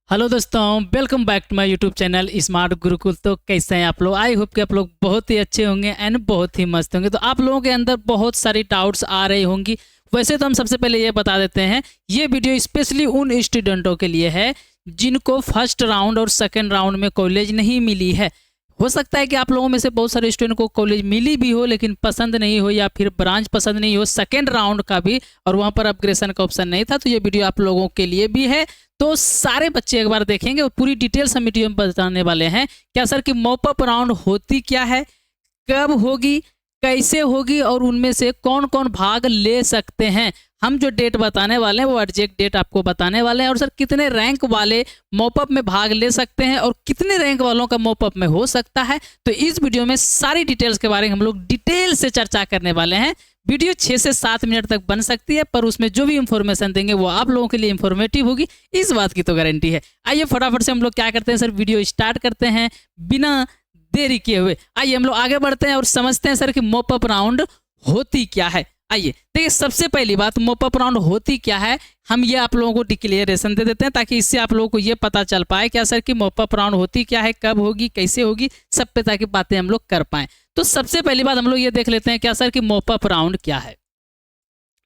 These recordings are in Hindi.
हेलो दोस्तों, welcome back to my YouTube channel smart Gurukul. तो कैसे हैं आप लोग? आई होप कि आप लोग बहुत ही अच्छे होंगे एंड बहुत ही मस्त होंगे। तो आप लोगों के अंदर बहुत सारी डाउट्स आ रही होंगी। वैसे तो हम सबसे पहले ये बता देते हैं, ये वीडियो स्पेशली उन स्टूडेंटों के लिए है जिनको फर्स्ट राउंड और सेकेंड राउंड में कॉलेज नहीं मिली है। हो सकता है कि आप लोगों में से बहुत सारे स्टूडेंट को कॉलेज मिली भी हो लेकिन पसंद नहीं हो, या फिर ब्रांच पसंद नहीं हो सेकेंड राउंड का भी, और वहाँ पर अपग्रेडेशन का ऑप्शन नहीं था। तो ये वीडियो आप लोगों के लिए भी है। तो सारे बच्चे एक बार देखेंगे और पूरी डिटेल्स हम वीडियो में बताने वाले हैं। क्या सर कि मॉपअप राउंड होती क्या है, कब होगी, कैसे होगी और उनमें से कौन कौन भाग ले सकते हैं। हम जो डेट बताने वाले हैं वो एग्जैक्ट डेट आपको बताने वाले हैं। और सर कितने रैंक वाले मॉपअप में भाग ले सकते हैं और कितने रैंक वालों का मॉपअप में हो सकता है, तो इस वीडियो में सारी डिटेल्स के बारे में हम लोग डिटेल से चर्चा करने वाले हैं। वीडियो 6 से 7 मिनट तक बन सकती है, पर उसमें जो भी इंफॉर्मेशन देंगे वो आप लोगों के लिए इंफॉर्मेटिव होगी, इस बात की तो गारंटी है। आइए फटाफट से हम लोग क्या करते हैं सर, वीडियो स्टार्ट करते हैं बिना देरी किए हुए। आइए हम लोग आगे बढ़ते हैं और समझते हैं सर कि मॉपअप राउंड होती क्या है। आइए देखिए, सबसे पहली बात मॉपअप राउंड होती क्या है, हम ये आप लोगों को डिक्लेरेशन दे देते हैं ताकि इससे आप लोगों को ये पता चल पाए क्या सर कि मॉपअप राउंड होती क्या है, कब होगी, कैसे होगी, सब पे ताकि बातें हम लोग कर पाए। तो सबसे पहली बात हम लोग ये देख लेते हैं क्या सर कि मॉपअप राउंड क्या है।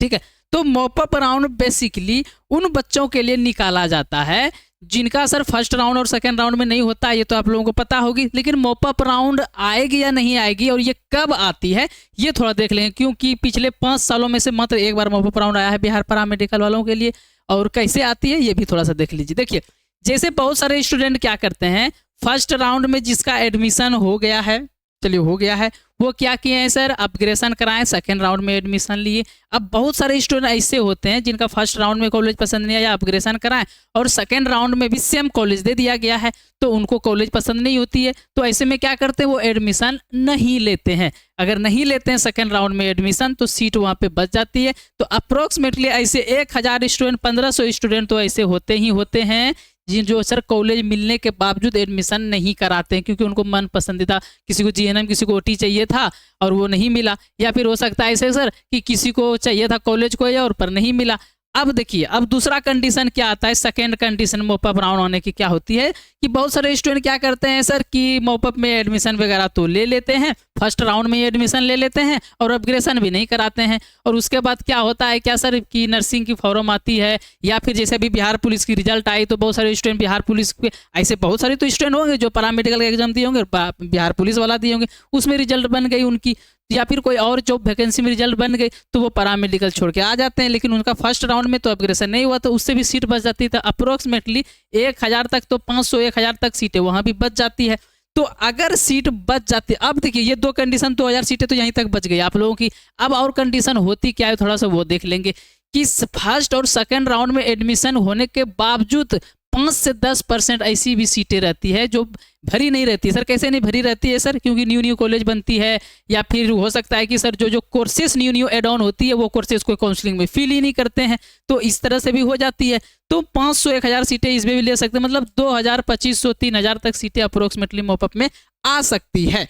ठीक है, तो मॉपअप राउंड बेसिकली उन बच्चों के लिए निकाला जाता है जिनका सर फर्स्ट राउंड और सेकंड राउंड में नहीं होता, ये तो आप लोगों को पता होगी। लेकिन मॉपअप राउंड आएगी या नहीं आएगी और ये कब आती है ये थोड़ा देख लेंगे, क्योंकि पिछले 5 सालों में से मात्र एक बार मॉपअप राउंड आया है बिहार पैरामेडिकल वालों के लिए। और कैसे आती है ये भी थोड़ा सा देख लीजिए। देखिए, जैसे बहुत सारे स्टूडेंट क्या करते हैं, फर्स्ट राउंड में जिसका एडमिशन हो गया है, चलिए हो गया है, वो क्या किए हैं सर, अपग्रेडेशन कराएं, सेकेंड राउंड में एडमिशन लिए। अब बहुत सारे स्टूडेंट ऐसे होते हैं जिनका फर्स्ट राउंड में कॉलेज पसंद नहीं आया, अपग्रेडेशन कराएं और सेकेंड राउंड में भी सेम कॉलेज दे दिया गया है, तो उनको कॉलेज पसंद नहीं होती है। तो ऐसे में क्या करते हैं, वो एडमिशन नहीं लेते हैं। अगर नहीं लेते हैं सेकेंड राउंड में एडमिशन तो सीट वहाँ पे बच जाती है। तो अप्रोक्सीमेटली ऐसे 1000 स्टूडेंट 1500 स्टूडेंट तो ऐसे होते ही होते हैं जो सर कॉलेज मिलने के बावजूद एडमिशन नहीं कराते हैं, क्योंकि उनको मन पसंदीदा, किसी को जीएनएम, किसी को ओटी चाहिए था और वो नहीं मिला, या फिर हो सकता है ऐसे सर कि किसी को चाहिए था कॉलेज को और पर नहीं मिला। अब देखिए, अब दूसरा कंडीशन क्या आता है, सेकेंड कंडीशन मॉपअप राउंड होने की क्या होती है कि बहुत सारे स्टूडेंट क्या करते हैं सर कि मॉपअप में एडमिशन वगैरह तो ले लेते हैं, फर्स्ट राउंड में एडमिशन ले लेते हैं और अपग्रेडेशन भी नहीं कराते हैं। और उसके बाद क्या होता है क्या सर कि नर्सिंग की फॉर्म आती है, या फिर जैसे अभी बिहार पुलिस की रिजल्ट आई तो बहुत सारे स्टूडेंट बिहार पुलिस के, ऐसे बहुत सारे तो स्टूडेंट होंगे जो पैरामेडिकल का एग्जाम दिए होंगे, बिहार पुलिस वाला दिए होंगे, उसमें रिजल्ट बन गई उनकी, या फिर कोई और जॉब वैकेंसी में रिजल्ट बन गई तो वो पैरामेडिकल छोड़ के आ जाते हैं। लेकिन उनका फर्स्ट राउंड में तो अपग्रेडेशन नहीं हुआ, तो उससे भी सीट बच जाती है। अप्रोक्सीमेटली 1000 तक तो 500-1000 तक सीटें वहाँ भी बच जाती है। तो अगर सीट बच जाती है, अब देखिए ये 2 कंडीशन, 2000 सीटें तो यहीं तक बच गई आप लोगों की। अब और कंडीशन होती क्या है, थोड़ा सा वो देख लेंगे कि फर्स्ट और सेकेंड राउंड में एडमिशन होने के बावजूद 5 से 10% ऐसी भी सीटें रहती है जो भरी नहीं रहती। सर कैसे नहीं भरी रहती है सर, क्योंकि न्यू कॉलेज बनती है, या फिर हो सकता है कि सर जो कोर्सेस न्यू एड ऑन होती है वो कोर्सेस को काउंसलिंग में फिल ही नहीं करते हैं, तो इस तरह से भी हो जाती है। तो 500-1000 सीटें इसमें भी ले सकते हैं, मतलब 2000, 2500, 3000 तक सीटें अप्रोक्सीमेटली मॉपअप में आ सकती है।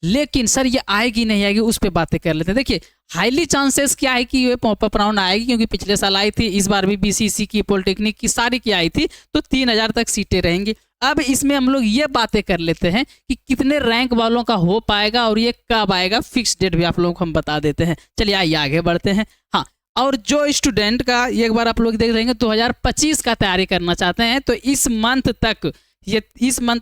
लेकिन सर ये आएगी नहीं आएगी उस पर बातें कर लेते हैं। देखिए, हाईली चांसेस क्या है कि ये मॉपअप राउंड आएगी, क्योंकि पिछले साल आई थी, इस बार भी बीसीसी की, पॉलिटेक्निक की, सारी की आई थी, तो 3000 तक सीटें रहेंगी। अब इसमें हम लोग ये बातें कर लेते हैं कि कितने रैंक वालों का हो पाएगा और ये कब आएगा, फिक्स डेट भी आप लोगों को हम बता देते हैं। चलिए आइए आगे बढ़ते हैं। हाँ, और जो स्टूडेंट का एक बार आप लोग देख रहे हैं 2025 का तैयारी करना चाहते हैं, तो इस मंथ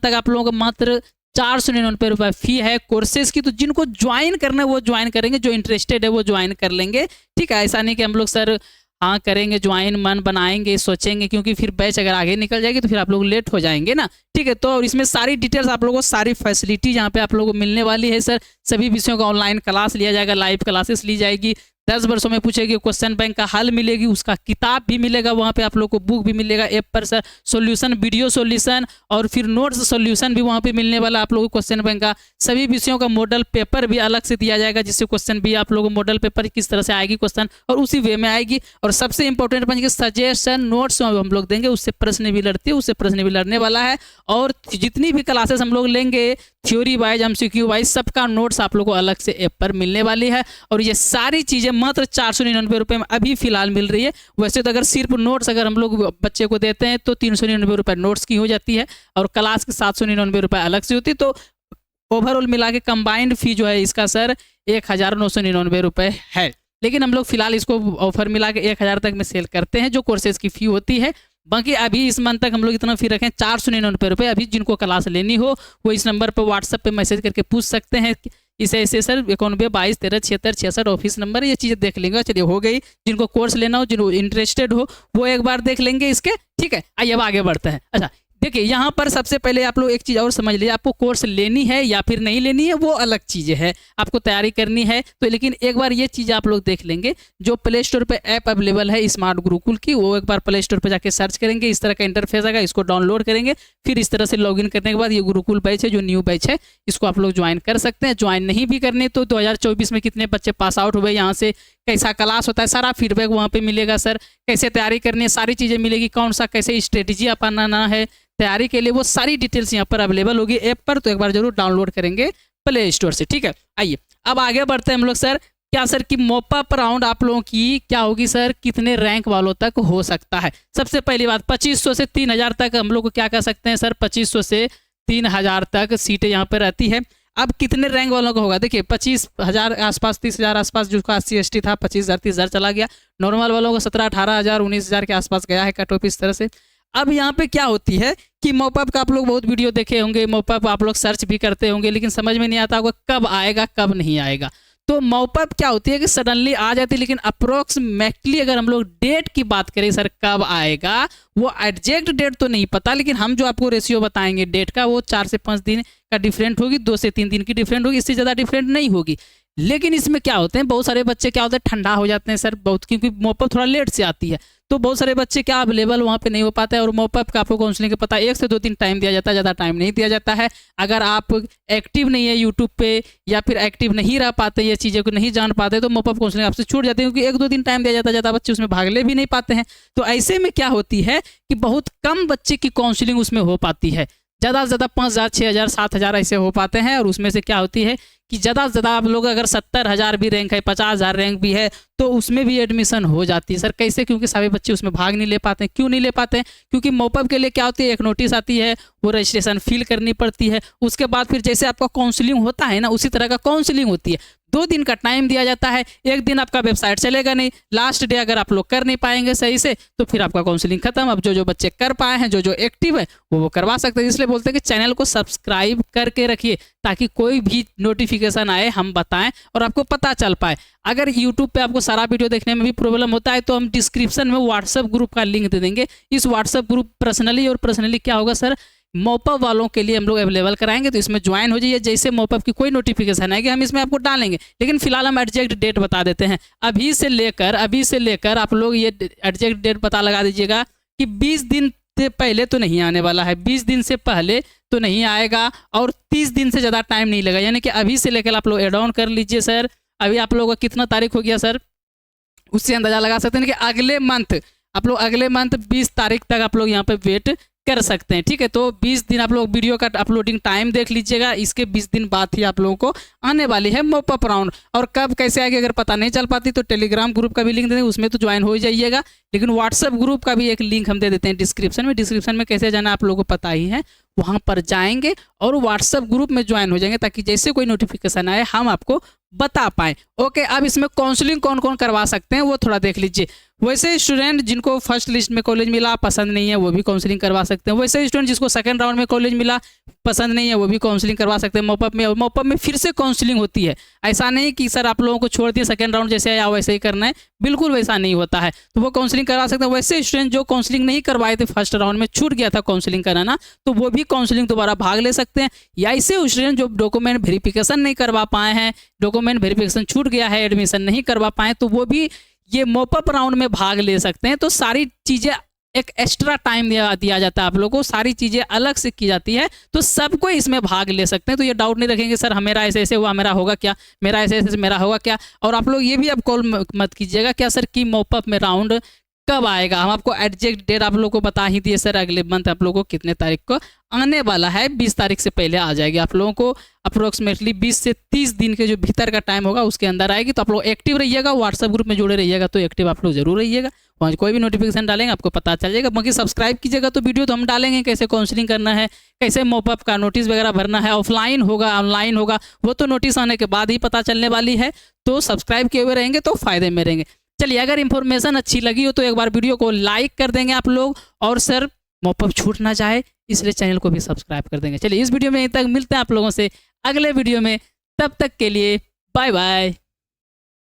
तक आप लोगों को मात्र 499 रुपये फी है कोर्सेज की। तो जिनको ज्वाइन करना है वो ज्वाइन करेंगे, जो इंटरेस्टेड है वो ज्वाइन कर लेंगे। ठीक है, ऐसा नहीं कि हम लोग सर हाँ करेंगे ज्वाइन, मन बनाएंगे, सोचेंगे, क्योंकि फिर बैच अगर आगे निकल जाएगी तो फिर आप लोग लेट हो जाएंगे ना। ठीक है, तो और इसमें सारी डिटेल्स आप लोगों को, सारी फैसिलिटी यहाँ पे आप लोगों को मिलने वाली है सर। सभी विषयों का ऑनलाइन क्लास लिया जाएगा, लाइव क्लासेस ली जाएगी, 10 वर्षों में पूछेगी, क्वेश्चन बैंक का हल मिलेगी, उसका किताब भी मिलेगा, वहाँ पे आप लोग को बुक भी मिलेगा, ऐप पर सर सॉल्यूशन, वीडियो सॉल्यूशन और फिर नोट्स सॉल्यूशन भी वहाँ पे मिलने वाला आप लोगों को, क्वेश्चन बैंक का, सभी विषयों का मॉडल पेपर भी अलग से दिया जाएगा, जिससे क्वेश्चन भी आप लोगों को मॉडल पेपर किस तरह से आएगी क्वेश्चन और उसी वे में आएगी। और सबसे इंपॉर्टेंट बन के सजेशन नोट्स हम लोग देंगे, उससे प्रश्न भी लड़ती है, उससे प्रश्न भी लड़ने वाला है। और जितनी भी क्लासेस हम लोग लेंगे थ्योरी वाइज, एमसीक्यू वाइज, सबका नोट्स आप लोग को अलग से ऐप पर मिलने वाली है। और ये सारी चीज़ें मात्र 499 रुपये में अभी फिलहाल मिल रही है। वैसे तो अगर सिर्फ नोट्स अगर हम लोग बच्चे को देते हैं तो 399 रुपये नोट्स की हो जाती है और क्लास की 799 रुपये अलग से होती है। तो ओवरऑल मिला के कंबाइंड फी जो है इसका सर 1999 रुपये है। लेकिन हम लोग फिलहाल इसको ऑफर मिला के 1000 तक में सेल करते हैं जो कोर्सेज की फ़ी होती है। बाकी अभी इस मंथ तक हम लोग इतना फी रखें 499 रुपये। अभी जिनको क्लास लेनी हो वो इस नंबर पर व्हाट्सएप पे मैसेज करके पूछ सकते हैं इसे ऐसे सर 91 22 13 76 66 ऑफिस नंबर, ये चीज़ें देख लेंगे। चलिए हो गई, जिनको कोर्स लेना हो, जिनको इंटरेस्टेड हो वो एक बार देख लेंगे इसके, ठीक है। आइए अब आगे बढ़ते हैं। अच्छा देखिए यहाँ पर सबसे पहले आप लोग एक चीज़ और समझ लीजिए, आपको कोर्स लेनी है या फिर नहीं लेनी है वो अलग चीज़ें है, आपको तैयारी करनी है तो। लेकिन एक बार ये चीज़ आप लोग देख लेंगे, जो प्ले स्टोर पे ऐप अवेलेबल है स्मार्ट गुरुकुल की, वो एक बार प्ले स्टोर पे जाके सर्च करेंगे, इस तरह का इंटरफेस आएगा, इसको डाउनलोड करेंगे। फिर इस तरह से लॉगिन करने के बाद ये गुरुकुल बैच है जो न्यू बैच है, इसको आप लोग ज्वाइन कर सकते हैं। ज्वाइन नहीं भी करने तो 2024 में कितने बच्चे पास आउट हुए, यहाँ से कैसा क्लास होता है सारा फीडबैक वहाँ पे मिलेगा सर। कैसे तैयारी करनी है सारी चीज़ें मिलेगी, कौन सा कैसे स्ट्रेटेजी अपनाना है तैयारी के लिए, वो सारी डिटेल्स यहाँ पर अवेलेबल होगी ऐप पर। तो एक बार जरूर डाउनलोड करेंगे प्ले स्टोर से, ठीक है। आइए अब आगे बढ़ते हैं हम लोग सर। क्या सर कि मॉपअप राउंड आप लोगों की क्या होगी सर, कितने रैंक वालों तक हो सकता है। सबसे पहली बात 2500 से 3000 तक हम लोग क्या कर सकते हैं सर, 2500 से 3000 तक सीटें यहाँ पर रहती है। अब कितने रैंक वालों का होगा, देखिए 25,000 आसपास 30,000 आसपास जिसका SC ST था 25,000 30,000 चला गया। नॉर्मल वालों का 17-18,000 19,000 के आसपास गया है कट ऑफ इस तरह से। अब यहाँ पे क्या होती है कि मॉपअप का आप लोग बहुत वीडियो देखे होंगे, मॉपअप आप लोग सर्च भी करते होंगे, लेकिन समझ में नहीं आता होगा कब आएगा कब नहीं आएगा। तो मॉपअप क्या होती है कि सडनली आ जाती है, लेकिन अप्रोक्सीमेटली अगर हम लोग डेट की बात करें सर कब आएगा, वो एग्जैक्ट डेट तो नहीं पता, लेकिन हम जो आपको रेशियो बताएंगे डेट का वो 4 से 5 दिन का डिफरेंट होगी, 2 से 3 दिन की डिफरेंट होगी, इससे ज़्यादा डिफरेंट नहीं होगी। लेकिन इसमें क्या होते हैं, बहुत सारे बच्चे क्या होते हैं ठंडा हो जाते हैं सर बहुत, क्योंकि मॉपअप थोड़ा लेट से आती है तो बहुत सारे बच्चे क्या अवेलेबल वहाँ पे नहीं हो पाते हैं। और मॉपअप का आपको काउंसलिंग का पता 1 से 2 दिन टाइम दिया जाता है, ज़्यादा टाइम नहीं दिया जाता है। अगर आप एक्टिव नहीं है यूट्यूब पे या फिर एक्टिव नहीं रह पाते, ये चीज़ें को नहीं जान पाते तो मॉपअप काउंसलिंग आपसे छूट जाती है, क्योंकि 1-2 दिन टाइम दिया जाता है, ज़्यादा बच्चे उसमें भाग ले भी नहीं पाते हैं। तो ऐसे में क्या होती है कि बहुत कम बच्चे की काउंसलिंग उसमें हो पाती है, ज़्यादा से ज़्यादा 5,000 6,000 7,000 ऐसे हो पाते हैं। और उसमें से क्या होती है कि ज़्यादा से ज़्यादा आप लोग अगर 70,000 भी रैंक है 50,000 रैंक भी है तो उसमें भी एडमिशन हो जाती है सर। कैसे, क्योंकि सभी बच्चे उसमें भाग नहीं ले पाते हैं। क्यों नहीं ले पाते हैं, क्योंकि मॉपअप के लिए क्या होती है, एक नोटिस आती है, वो रजिस्ट्रेशन फिल करनी पड़ती है, उसके बाद फिर जैसे आपका काउंसलिंग होता है ना उसी तरह का काउंसलिंग होती है। 2 दिन का टाइम दिया जाता है, एक दिन आपका वेबसाइट चलेगा नहीं, लास्ट डे अगर आप लोग कर नहीं पाएंगे सही से तो फिर आपका काउंसलिंग खत्म। अब जो बच्चे कर पाए हैं, जो एक्टिव है वो करवा सकते हैं। इसलिए बोलते हैं कि चैनल को सब्सक्राइब करके रखिए ताकि कोई भी नोटिफिकेशन आए हम बताएं और आपको पता चल पाए। अगर यूट्यूब पे आपको सारा वीडियो देखने में भी प्रॉब्लम होता है तो हम डिस्क्रिप्शन में व्हाट्सएप ग्रुप का लिंक दे देंगे। इस व्हाट्सएप ग्रुप पर्सनली क्या होगा सर, मॉपअप वालों के लिए हम लोग अवेलेबल कराएंगे, तो इसमें ज्वाइन हो जाइए। जैसे मॉपअप की कोई नोटिफिकेशन आएगी हम इसमें आपको डालेंगे, लेकिन फिलहाल हम एग्जैक्ट डेट बता देते हैं। अभी से लेकर आप लोग ये एग्जैक्ट डेट पता लगा दीजिएगा कि 20 दिन से पहले तो नहीं आने वाला है, 20 दिन से पहले तो नहीं आएगा और 30 दिन से ज़्यादा टाइम नहीं लगा। यानी कि अभी से लेकर आप लोग एड ऑन कर लीजिए सर। अभी आप लोगों का कितना तारीख हो गया सर, उससे अंदाजा लगा सकते हैं कि अगले मंथ 20 तारीख तक आप लोग यहाँ पे वेट कर सकते हैं, ठीक है। तो 20 दिन आप लोग वीडियो का अपलोडिंग टाइम देख लीजिएगा, इसके 20 दिन बाद ही आप लोगों को आने वाली है मॉपअप राउंड। और कब कैसे आएगी अगर पता नहीं चल पाती तो टेलीग्राम ग्रुप का भी लिंक दे देंगे, उसमें तो ज्वाइन हो ही जाइएगा। लेकिन व्हाट्सएप ग्रुप का भी एक लिंक हम दे देते हैं डिस्क्रिप्शन में कैसे जाना आप लोगों को पता ही है, वहाँ पर जाएंगे और व्हाट्सएप ग्रुप में ज्वाइन हो जाएंगे ताकि जैसे कोई नोटिफिकेशन आए हम आपको बता पाएँ। ओके, अब इसमें काउंसलिंग कौन कौन करवा सकते हैं वो थोड़ा देख लीजिए। वैसे स्टूडेंट जिनको फर्स्ट लिस्ट में कॉलेज मिला पसंद नहीं है वो भी काउंसलिंग करवा सकते हैं। वैसे स्टूडेंट जिसको सेकंड राउंड में कॉलेज मिला पसंद नहीं है वो भी काउंसलिंग करवा सकते हैं मॉपअप में। और मॉपअप में फिर से काउंसलिंग होती है, ऐसा नहीं कि सर आप लोगों को छोड़ दिए सेकंड राउंड जैसे आया वैसे ही करना है, बिल्कुल वैसा नहीं होता है। तो वो काउंसलिंग करवा सकते हैं। वैसे स्टूडेंट जो काउंसलिंग नहीं करवाए थे फर्स्ट राउंड में, छूट गया था काउंसलिंग कराना, तो वो भी काउंसलिंग दोबारा भाग ले सकते हैं। या ऐसे स्टूडेंट जो डॉक्यूमेंट वेरिफिकेशन नहीं करवा पाए हैं, डॉक्यूमेंट वेरिफिकेशन छूट गया है, एडमिशन नहीं करवा पाए, तो वो भी ये मॉपअप राउंड में भाग ले सकते हैं। तो सारी चीज़ें एक एक्स्ट्रा टाइम दिया जाता है आप लोगों को, सारी चीज़ें अलग से की जाती है, तो सबको इसमें भाग ले सकते हैं। तो ये डाउट नहीं रखेंगे सर मेरा ऐसे ऐसे हुआ मेरा होगा क्या, मेरा ऐसे ऐसे मेरा होगा क्या। और आप लोग ये भी अब कॉल मत कीजिएगा क्या सर कि मॉपअप में राउंड कब आएगा, हम आपको एग्जैक्ट डेट आप लोगों को बता ही दिए सर, अगले मंथ आप लोगों को कितने तारीख को आने वाला है, 20 तारीख से पहले आ जाएगी आप लोगों को। अप्रोक्सीमेटली 20 से 30 दिन के जो भीतर का टाइम होगा उसके अंदर आएगी। तो आप लोग एक्टिव रहिएगा, व्हाट्सएप ग्रुप में जुड़े रहिएगा, तो एक्टिव आप लोग जरूर रहिएगा, वहाँ कोई भी नोटिफिकेशन डालेंगे आपको पता चल जाएगा। बाकी सब्सक्राइब कीजिएगा, तो वीडियो तो हम डालेंगे कैसे काउंसलिंग करना है, कैसे मॉपअप का नोटिस वगैरह भरना है, ऑफलाइन होगा ऑनलाइन होगा, वो तो नोटिस आने के बाद ही पता चलने वाली है। तो सब्सक्राइब किए हुए रहेंगे तो फायदे में रहेंगे। चलिए, अगर इन्फॉर्मेशन अच्छी लगी हो तो एक बार वीडियो को लाइक कर देंगे आप लोग, और सर मॉपअप छूट ना जाए इसलिए चैनल को भी सब्सक्राइब कर देंगे। चलिए, इस वीडियो में यहीं तक, मिलते हैं आप लोगों से अगले वीडियो में, तब तक के लिए बाय बाय।